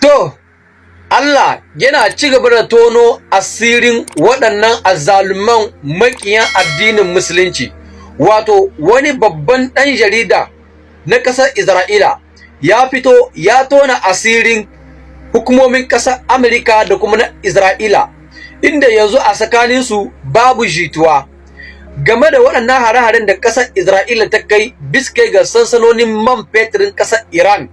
To, Allah yana ci gaba da tono asirin waɗannan azzaluman maƙiyan addinin musulunci. Wato wani babban ɗan jarida na ƙasar Isra'ila ya fito ya tona asirin hukumomin ƙasar Amerika da kuma na Isra'ila, inda yanzu a tsakaninsu babu jituwa game da waɗannan hare-haren da ƙasar Isra'ila ta kai biskai ga sansanonin man fetirin ƙasar Iran,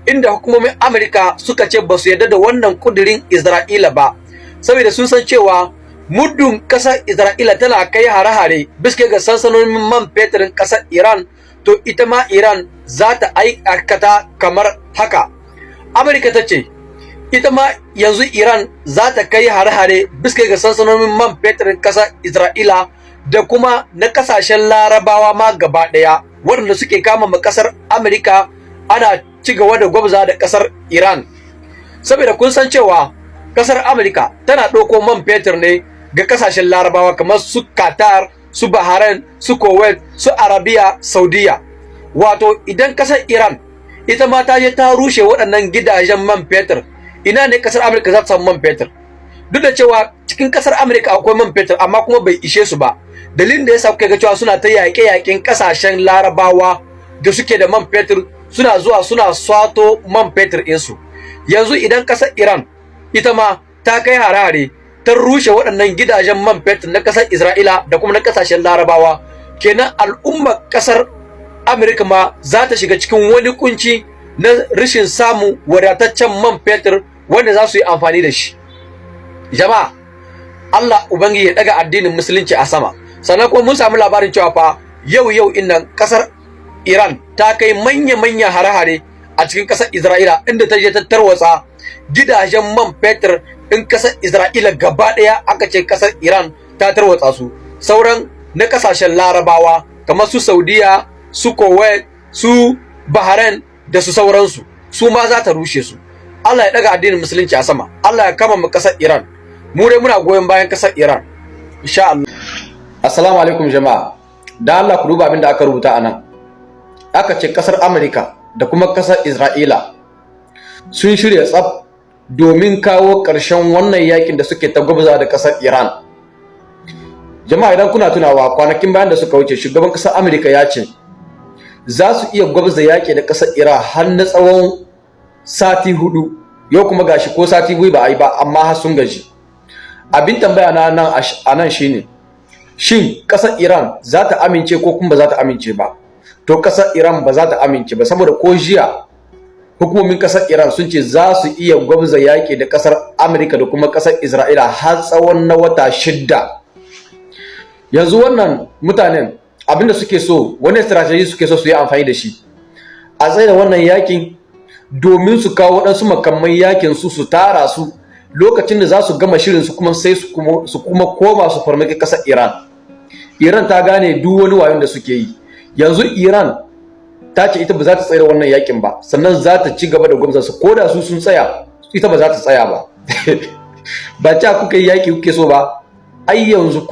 inda hukumomin Amerika suka ce ba su yarda da wannan kudirin Isra'ila ba, saboda sun san cewa muddin ƙasar Isra'ila tana kai hare-hare biskai ga sansanonin man fetirin ƙasar Iran, to ita ma Iran za ta aikata kamar haka. Amerika ta ce ita ma yanzu Iran za ta kai hare-hare biskai ga sansanonin man fetirin ƙasar Isra'ila da kuma na ƙasashen Larabawa ma gaba ɗaya, waɗanda suke kama ma ƙasar Amerika ana ci gaba da gwabza da ƙasar Iran. Saboda kun san cewa ƙasar Amerika tana ɗauko man fetur ne ga ƙasashen Larabawa kamar su Qatar, su Bahrain, su Kuwait, su Arabiya, Saudiya. Wato idan ƙasar Iran ita ma ta je ta rushe waɗannan gidajen man fetur, ina ne ƙasar Amerika za ta samu man fetur? Duk da cewa cikin ƙasar Amerika akwai man fetur amma kuma bai ishe su ba. Dalilin da yasa kuka ga cewa suna ta yaƙe-yaƙen ƙasashen Larabawa da suke da man fetur, suna zuwa suna swato man fetur ɗinsu. Yanzu idan ƙasar Iran ita ma ta kai hare-hare ta rushe waɗannan gidajen man fetur na ƙasar Isra'ila da kuma na ƙasashen Larabawa, kenan al'ummar ƙasar Amerika ma za ta shiga cikin wani kunci na rashin samun wadataccen man fetur wanda za su yi amfani da shi. Jama'a, Allah Ubangiji ya ɗaga addinin musulunci a sama. Sannan kuma mun samu labarin cewa fa yau innan ƙasar Iran ta kai manya-manyan hare-hare a cikin ƙasar Isra'ila, inda ta je ta tarwatsa gidajen man fetur in ƙasar Isra'ila gaba ɗaya. Aka ce ƙasar Iran ta tarwatsa su. Sauran na ƙasashen Larabawa kamar su Saudiya, su Kuwait, su Bahrain da su sauransu, su ma za ta rushe su. Allah ya ɗaga addinin musulunci a sama. Allah ya kama mu ƙasar Iran. Mu dai muna goyon bayan ƙasar Iran, insha Allah. Assalamu alaikum jama'a. Da Allah ku duba abin da aka rubuta a nan. Aka ce ƙasar Amerika da kuma ƙasar Isra'ila sun shirya tsaf domin kawo ƙarshen wannan yakin da suke ta gwabza da ƙasar Iran. Jama'a, idan kuna tunawa kwanakin bayan da suka wuce, shugaban ƙasar Amerika ya ce za su iya gwabza yaƙi da ƙasar Iran har na tsawon sati 4. Yau kuma gashi ko sati 2 ba a yi ba, amma har sun gaji. Abin tambaya na nan shine, shin ƙasar Iran za ta amince ko kuma ba za ta amince ba? To ƙasar Iran ba za ta amince ba, saboda ko jiya hukumomin ƙasar Iran sun ce za su iya gwabza yaƙi da ƙasar Amerika da kuma ƙasar Isra'ila har tsawon na wata 6. Yanzu wannan mutanen abinda suke so, wani strategy suke so su yi amfani da shi a tsaye da wannan yakin, domin su kawo waɗansu makamman yakin su tara su lokacin da za su gama shirin su kuma sai su kuma koma su farmaki ƙasar Iran. Iran ta gane duk wani wayon da suke yi. Yanzu Iran ta ce ita ba za ta tsaya wannan yakin ba, sannan za ta ci gaba da gwamnati su, ko da su sun tsaya ita ba za ta tsaya ba. Ba ta kuka yi yaki kuke so ba, ai yanzu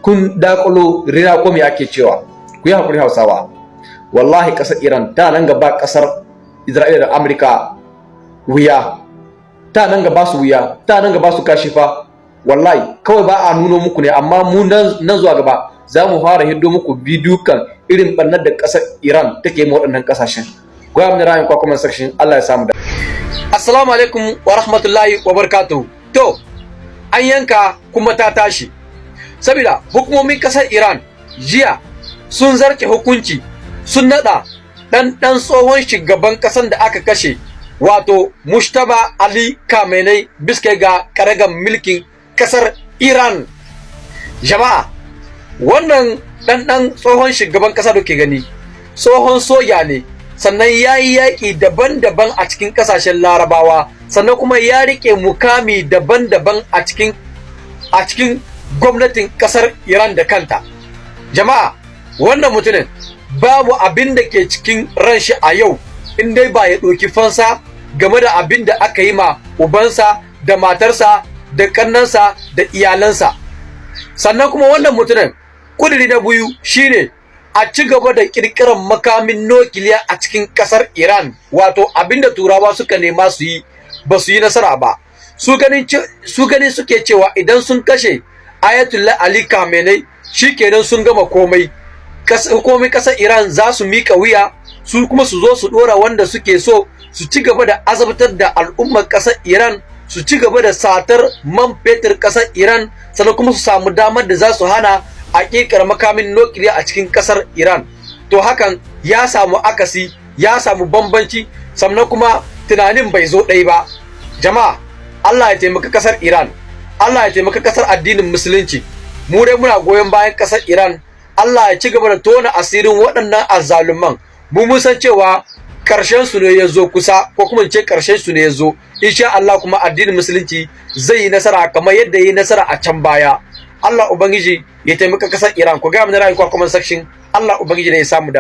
kun dakulo rina ko me ake cewa. Ku yi hakuri Hausawa, wallahi ƙasar Iran ta nan gaba ƙasar Isra'ila da Amerika wuya, ta nan gaba su wuya, ta nan gaba su kashifa. Wallahi kawai ba a nuno muku ne, amma mu nan zuwa gaba za mu fara hiddo muku bidiyo kan irin bannar da ƙasar Iran take ma waɗannan ƙasashen. Goya mu ra'ayin kwa comment section. Allah ya samu da. Assalamu alaikum wa rahmatullahi wa barakatuhu. To, an yanka kuma ta tashi, saboda hukumomin ƙasar Iran jiya sun zarce hukunci, sun nada dan tsohon shugaban ƙasar da aka kashe, wato Mujtaba Ali Khamenei, biske ga karagan mulkin ƙasar Iran. Jama'a, wannan dan tsohon shugaban ƙasa da ke gani tsohon soja ne, sannan ya yi yaƙi daban-daban a cikin ƙasashen Larabawa, sannan kuma ya riƙe mukami daban-daban a cikin gwamnatin ƙasar Iran da kanta. Jama'a, wannan mutumin babu abin da ke cikin ran shi a yau in dai ba ya ɗauki fansa game da abin da aka yi ma ubansa da matarsa da ƙannansa da iyalansa. Sannan kuma wannan mutumin kudiri na biyu shine a ci gaba da ƙirƙirar makamin nukiliya a cikin ƙasar Iran, wato abin da Turawa suka nema su yi ba su yi nasara ba. Su ganin suke cewa idan sun kashe Ayatollah Ali Khamenei shikenan sun gama komai. Hukumomin ƙasar Iran za su mika wuya, su kuma su zo su ɗora wanda suke so, su ci gaba da azabtar da al'ummar ƙasar Iran, su ci gaba da satar man fetur ƙasar Iran, sannan kuma su samu damar da za su hana a ƙirƙirar makamin nukiliya a cikin ƙasar Iran. To hakan ya samu akasi, ya samu bambanci, sannan kuma tunanin bai zo ɗaya ba. Jama'a, Allah ya taimaka ƙasar Iran, Allah ya taimaka ƙasar addinin musulunci. Mu dai muna goyon bayan ƙasar Iran. Allah ya ci gaba da tona asirin waɗannan azzaluman. Mu mun san cewa ƙarshen su ne ya zo kusa, ko kuma ce ƙarshen su ne ya zo. Insha Allah kuma addinin musulunci zai yi nasara kamar yadda ya yi nasara a can baya. Allah Ubangiji ya taimaka ƙasar Iran. Ku ga mu na rayuwa comment section. Allah Ubangiji ne ya samu dace.